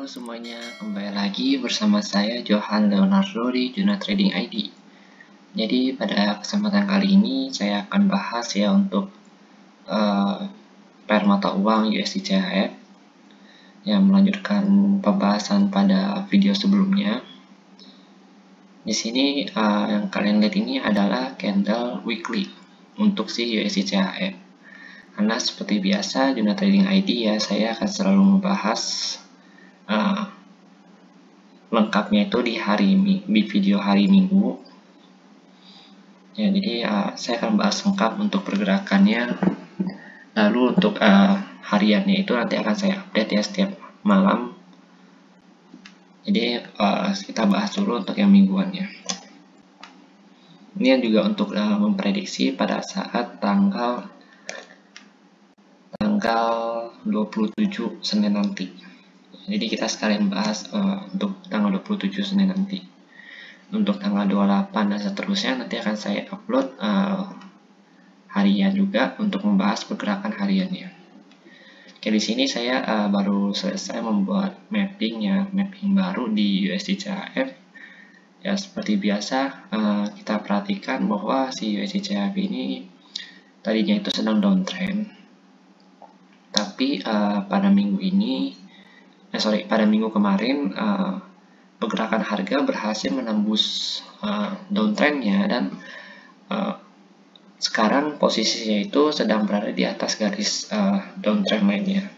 semuanya, kembali lagi bersama saya Johan Leonardo di Juna Trading ID. Jadi pada kesempatan kali ini saya akan bahas ya untuk pair mata uang USD CHF yang melanjutkan pembahasan pada video sebelumnya. Di sini yang kalian lihat ini adalah candle weekly untuk si USD CHF. Karena seperti biasa Juna Trading ID ya, saya akan selalu membahas lengkapnya itu di video hari Minggu ya. Jadi saya akan bahas lengkap untuk pergerakannya, lalu untuk hariannya itu nanti akan saya update ya setiap malam. Jadi kita bahas dulu untuk yang mingguannya. Ini juga untuk memprediksi pada saat tanggal 27 Senin nanti. Jadi kita sekalian bahas untuk tanggal 27 Senin nanti. Untuk tanggal 28 dan seterusnya nanti akan saya upload harian juga untuk membahas pergerakan hariannya. Oke, di sini saya baru selesai membuat mapping baru di USD CHF. Ya, seperti biasa kita perhatikan bahwa si USD CHF ini tadinya itu sedang downtrend. Tapi pada minggu kemarin pergerakan harga berhasil menembus downtrendnya dan sekarang posisinya itu sedang berada di atas garis downtrend lainnya.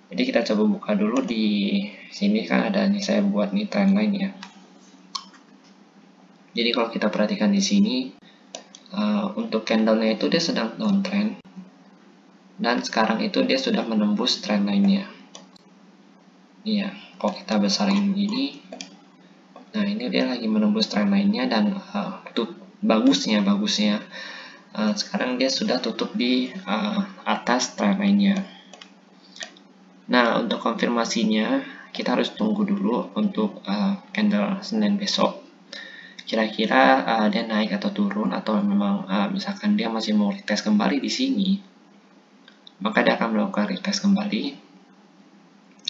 Jadi kita coba buka dulu di sini, kan ada nih, saya buat nih trendline ya. Jadi kalau kita perhatikan di sini untuk candlenya itu dia sedang downtrend dan sekarang itu dia sudah menembus trendline-nya. Iya, kalau kita besarin ini, nah ini dia lagi menembus trendline-nya dan bagusnya sekarang dia sudah tutup di atas trendline-nya. Nah, untuk konfirmasinya kita harus tunggu dulu untuk candle Senin besok. Kira-kira dia naik atau turun, atau memang misalkan dia masih mau retest kembali di sini, maka dia akan melakukan retest kembali.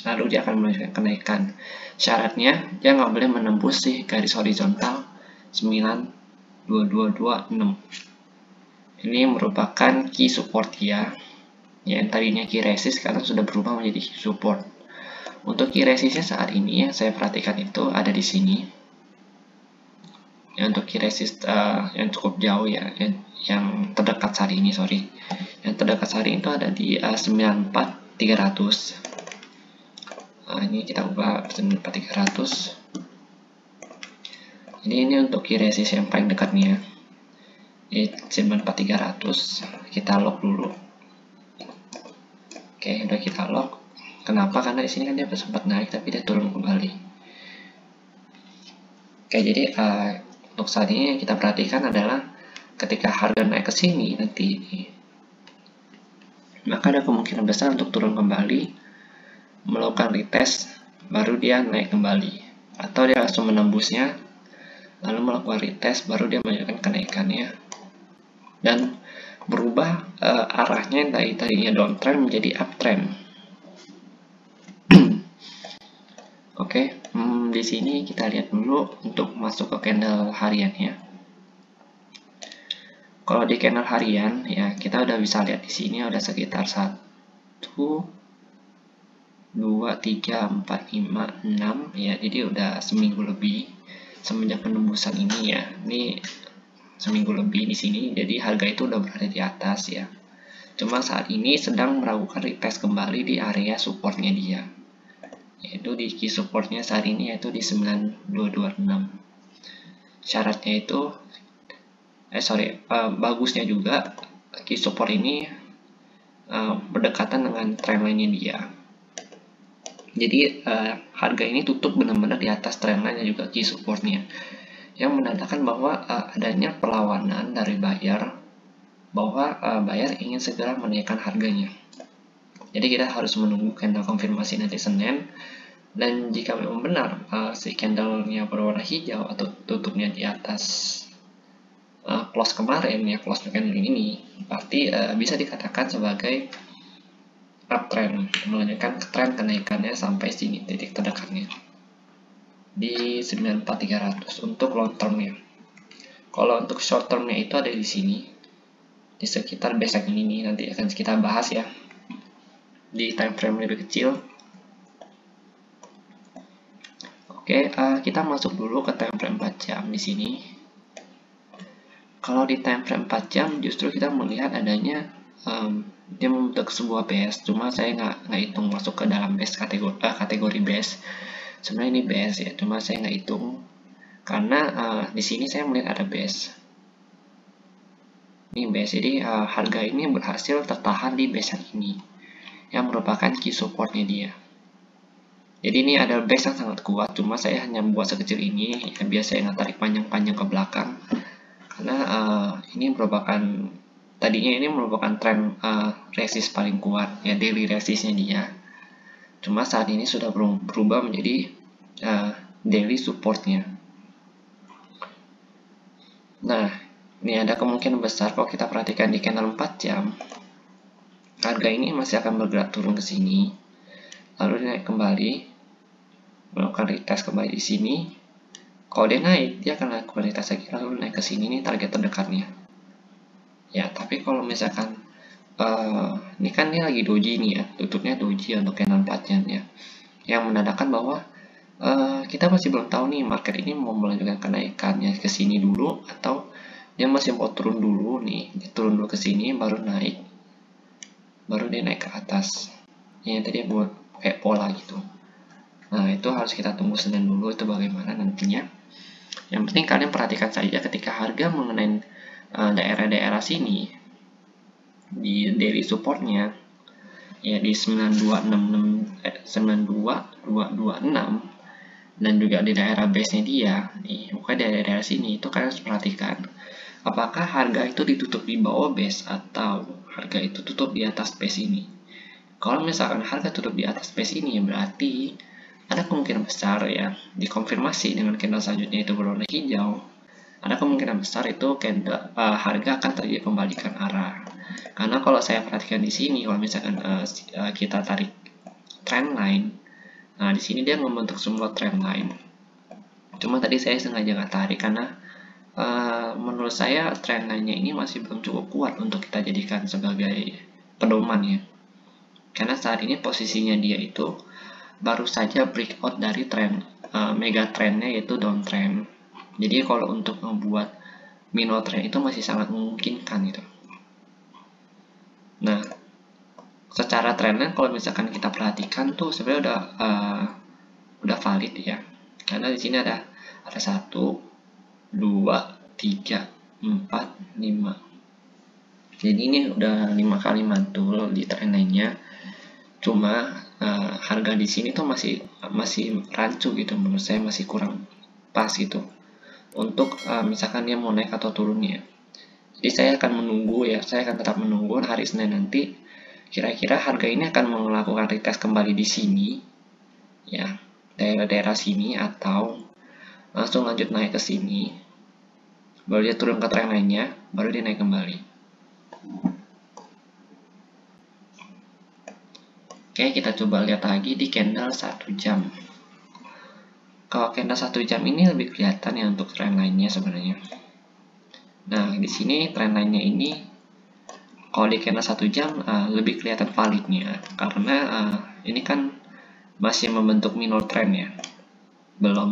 Lalu dia akan melanjutkan kenaikan. Syaratnya dia nggak boleh menembus sih garis horizontal 92226. Ini merupakan key support dia. Ya, yang tadinya key resist sekarang sudah berubah menjadi key support. Untuk key resistnya saat ini yang saya perhatikan itu ada di sini. Ya, untuk key resist yang cukup jauh ya, yang terdekat saat ini, yang terdekat saat ini itu ada di 94300. Ini kita ubah 94300. Jadi ini untuk key resist yang paling dekatnya di 94300. Kita lock dulu. Oke, udah kita lock. Kenapa? Karena di sini kan dia sempat naik tapi dia turun kembali. Oke, jadi untuk saat ini yang kita perhatikan adalah ketika harga naik ke sini nanti, maka ada kemungkinan besar untuk turun kembali, melakukan retest, baru dia naik kembali, atau dia langsung menembusnya lalu melakukan retest, baru dia melanjutkan kenaikannya dan berubah arahnya dari tadinya downtrend menjadi uptrend. Oke, di sini kita lihat dulu untuk masuk ke candle hariannya. Kalau di candle harian ya, kita udah bisa lihat di sini ada sekitar 1 2, 3, 4, 5, 6 ya. Jadi udah seminggu lebih semenjak penembusan ini ya. Ini seminggu lebih di sini. Jadi harga itu udah berada di atas ya. Cuma saat ini sedang melakukan retest kembali di area supportnya dia. Yaitu di key supportnya saat ini yaitu di 9226. Syaratnya itu bagusnya juga key support ini berdekatan dengan trendline-nya dia. Jadi harga ini tutup benar-benar di atas trendline dan juga key supportnya, yang menandakan bahwa adanya perlawanan dari buyer, bahwa buyer ingin segera menaikkan harganya. Jadi kita harus menunggu candle konfirmasi nanti Senin, dan jika memang benar si candle-nya berwarna hijau atau tutupnya di atas close kemarin ya, close candle ini, berarti bisa dikatakan sebagai uptrend, melanjutkan tren kenaikannya sampai sini titik terdekatnya di 94.300 untuk long termnya. Kalau untuk short termnya itu ada di sini di sekitar base ini, nanti akan kita bahas ya di time frame lebih kecil. Oke, kita masuk dulu ke time frame 4 jam di sini. Kalau di time frame 4 jam justru kita melihat adanya dia membentuk sebuah base, cuma saya nggak hitung masuk ke dalam base kategori base. Sebenarnya ini base ya, cuma saya nggak hitung karena di sini saya melihat ada base. Ini base, jadi harga ini berhasil tertahan di base yang ini, yang merupakan key supportnya dia. Jadi ini ada base yang sangat kuat, cuma saya hanya membuat sekecil ini, ya, biar saya nggak tarik panjang-panjang ke belakang, karena ini merupakan tadinya ini merupakan tren resist paling kuat, ya daily resistnya dia. Cuma saat ini sudah berubah menjadi daily supportnya. Nah, ini ada kemungkinan besar kalau kita perhatikan di candle 4 jam, harga ini masih akan bergerak turun ke sini, lalu naik kembali, melakukan retest kembali di sini. Kalau dia naik, dia akan lakukan retest lagi, lalu naik ke sini, ini target terdekatnya. Ya, tapi kalau misalkan ini kan ini lagi doji nih ya, tutupnya doji untuk candle 4 jam ya, yang menandakan bahwa kita masih belum tahu nih market ini mau melanjutkan kenaikannya ke sini dulu atau dia masih mau turun dulu nih, dia turun dulu ke sini baru naik, baru dia naik ke atas. Ini tadi buat kayak pola gitu. Nah, itu harus kita tunggu Senin dulu itu bagaimana nantinya. Yang penting kalian perhatikan saja ketika harga mengenai daerah-daerah sini di daily supportnya ya di 92.226 dan juga di daerah base-nya dia nih, pokoknya daerah sini itu kalian harus perhatikan apakah harga itu ditutup di bawah base atau harga itu tutup di atas base ini. Kalau misalkan harga tutup di atas base ini, berarti ada kemungkinan besar ya dikonfirmasi dengan candle selanjutnya itu berwarna hijau. Ada kemungkinan besar itu harga akan terjadi pembalikan arah. Karena kalau saya perhatikan di sini, kalau misalkan kita tarik trend line, nah di sini dia membentuk semua trend line. Cuma tadi saya sengaja nggak tarik karena menurut saya trend line-nya ini masih belum cukup kuat untuk kita jadikan sebagai pedoman ya. Karena saat ini posisinya dia itu baru saja breakout dari trend mega trendnya yaitu downtrend. Jadi kalau untuk membuat minor trend itu masih sangat memungkinkan gitu. Nah, secara trendnya kalau misalkan kita perhatikan tuh sebenarnya udah valid ya. Karena di sini ada 1, 2, 3, 4, 5. Jadi ini udah 5 kali mantul di trend lainnya. Cuma harga di sini tuh masih rancu gitu, menurut saya masih kurang pas gitu untuk misalkan dia mau naik atau turunnya. Jadi saya akan menunggu ya, saya akan tetap menunggu hari Senin nanti kira-kira harga ini akan melakukan retest kembali di sini ya, daerah-daerah sini, atau langsung lanjut naik ke sini baru dia turun ke tren lainnya baru dia naik kembali. Oke, kita coba lihat lagi di candle 1 jam. Kalau candle 1 jam ini lebih kelihatan ya untuk trend lainnya sebenarnya. Nah, di sini trend lainnya ini kalau di candle 1 jam lebih kelihatan validnya karena ini kan masih membentuk minor trend ya. Belum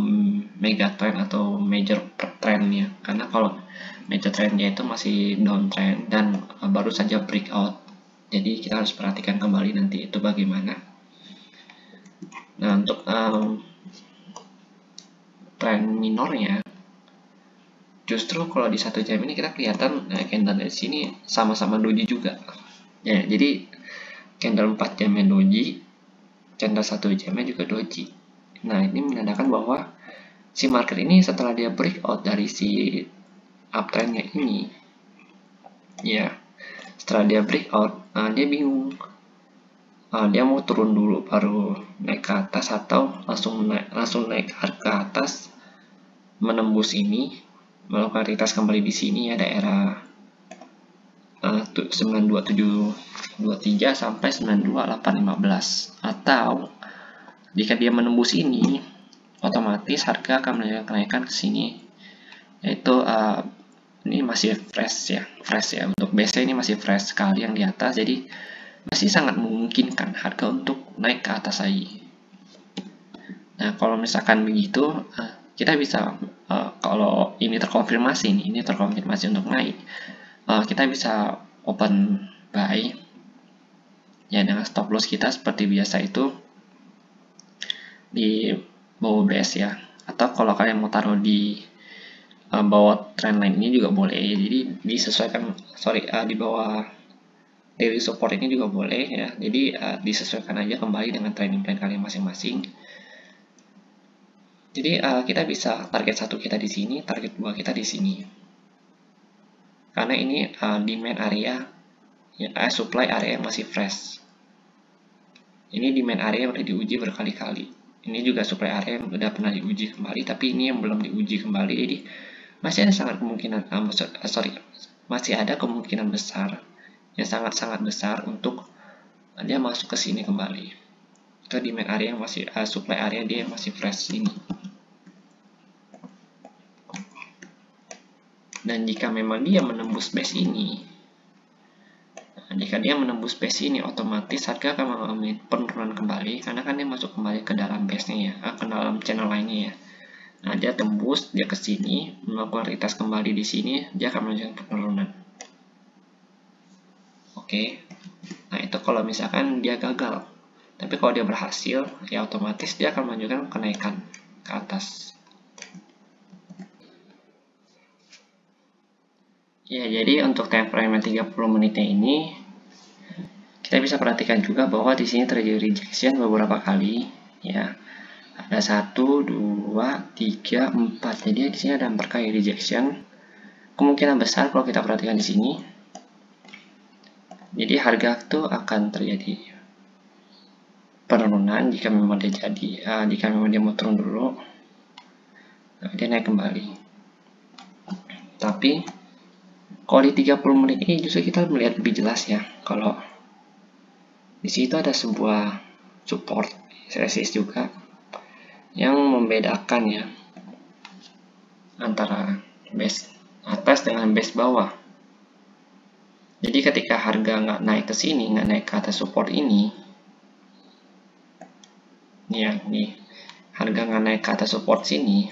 mega trend atau major trendnya. Karena kalau major trendnya itu masih downtrend dan baru saja breakout. Jadi kita harus perhatikan kembali nanti itu bagaimana. Nah, untuk trend minornya justru kalau di 1 jam ini kita kelihatan candle dari sini sama-sama doji juga ya, jadi candle 4 jamnya doji, candle 1 jamnya juga doji. Nah, ini menandakan bahwa si market ini setelah dia breakout dari si uptrendnya ini ya, setelah dia breakout dia bingung dia mau turun dulu baru naik ke atas atau langsung naik ke atas menembus ini, melakukan retest kembali di sini ya daerah 92723 sampai 92815. Atau jika dia menembus ini, otomatis harga akan menunjukkan kenaikan ke sini, yaitu ini masih fresh ya, untuk BC ini masih fresh sekali yang di atas, jadi masih sangat memungkinkan harga untuk naik ke atas lagi. Nah, kalau misalkan begitu, kita bisa kalau ini terkonfirmasi untuk naik, kita bisa open buy ya dengan stop loss kita seperti biasa itu di bawah base ya, atau kalau kalian mau taruh di bawah trendline ini juga boleh, jadi disesuaikan, di bawah daily support ini juga boleh ya, jadi disesuaikan aja kembali dengan trading plan kalian masing-masing. Jadi kita bisa target 1 kita di sini, target 2 kita di sini, karena ini demand area ya, supply area yang masih fresh. Ini demand area yang udah diuji berkali-kali, ini juga supply area yang udah pernah diuji kembali, tapi ini yang belum diuji kembali, jadi masih ada sangat kemungkinan masih ada kemungkinan besar, yang sangat-sangat besar untuk dia masuk ke sini kembali, ke demand area yang masih supply area dia yang masih fresh ini. Dan jika memang dia menembus base ini, otomatis harga akan mengalami penurunan kembali, karena kan dia masuk kembali ke dalam base-nya ya, ke dalam channel lainnya ya. Nah, dia tembus, dia ke sini, melakukan retest kembali di sini, dia akan menunjukkan penurunan. Oke. Nah, itu kalau misalkan dia gagal. Tapi kalau dia berhasil, ya otomatis dia akan menunjukkan kenaikan ke atas. Ya, jadi untuk time frame 30 menitnya ini, kita bisa perhatikan juga bahwa di sini terjadi rejection beberapa kali, ya. Ada 1, 2, 3, 4. Jadi di sini ada 4 kali rejection. Kemungkinan besar kalau kita perhatikan di sini. Jadi harga itu akan terjadi penurunan jika memang dia mau turun dulu. Nah, dia naik kembali. Tapi kalau di 30 menit ini justru kita melihat lebih jelas ya, kalau di situ ada sebuah support resist juga yang membedakan ya antara base atas dengan base bawah. Jadi ketika harga nggak naik ke sini, nggak naik ke atas support ini, nih harga nggak naik ke atas support sini,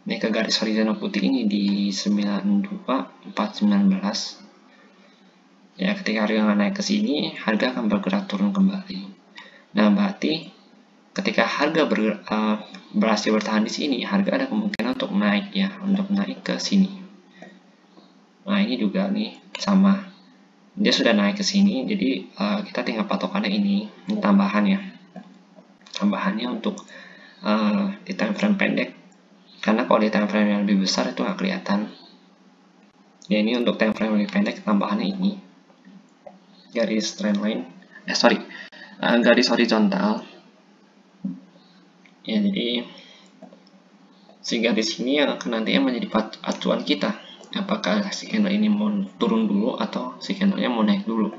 ini ke garis horizontal putih ini di 92419. Ya, ketika harga nggak naik ke sini, harga akan bergerak turun kembali. Nah, berarti ketika harga berhasil bertahan di sini, harga ada kemungkinan untuk naik ya, untuk naik ke sini. Nah, ini juga nih sama, dia sudah naik ke sini, jadi kita tinggal patokannya ini tambahannya untuk di time frame pendek, karena kalau di time frame yang lebih besar itu nggak kelihatan. Ya, ini untuk time frame lebih pendek, tambahannya ini garis trendline, garis horizontal. Ya, jadi sehingga di sini yang akan nantinya menjadi acuan kita, apakah si candle ini mau turun dulu atau si candlenya mau naik dulu.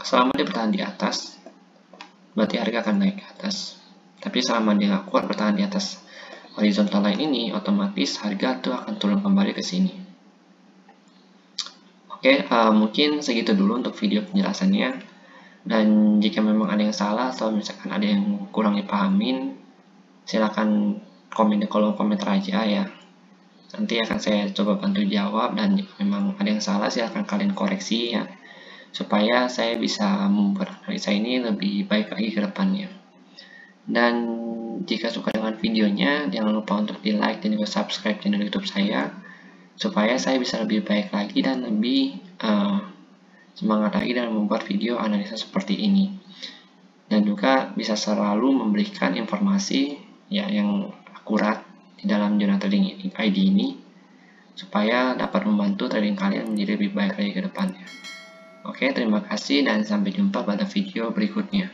Selama dia bertahan di atas, berarti harga akan naik ke atas. Tapi selama dia nggak kuat bertahan di atas horizontal line ini, otomatis harga tuh akan turun kembali ke sini. Oke, mungkin segitu dulu untuk video penjelasannya. Dan jika memang ada yang salah atau misalkan ada yang kurang dipahamin, silakan komen di kolom komentar aja ya. Nanti akan saya coba bantu jawab, dan jika memang ada yang salah silakan kalian koreksi ya, supaya saya bisa membuat analisa ini lebih baik lagi ke depannya. Dan jika suka dengan videonya, jangan lupa untuk di like dan juga subscribe channel YouTube saya, supaya saya bisa lebih baik lagi dan lebih semangat lagi dalam membuat video analisa seperti ini, dan juga bisa selalu memberikan informasi ya yang akurat di dalam Jurnal Trading ID ini, supaya dapat membantu trading kalian menjadi lebih baik lagi ke depannya. Oke, terima kasih dan sampai jumpa pada video berikutnya.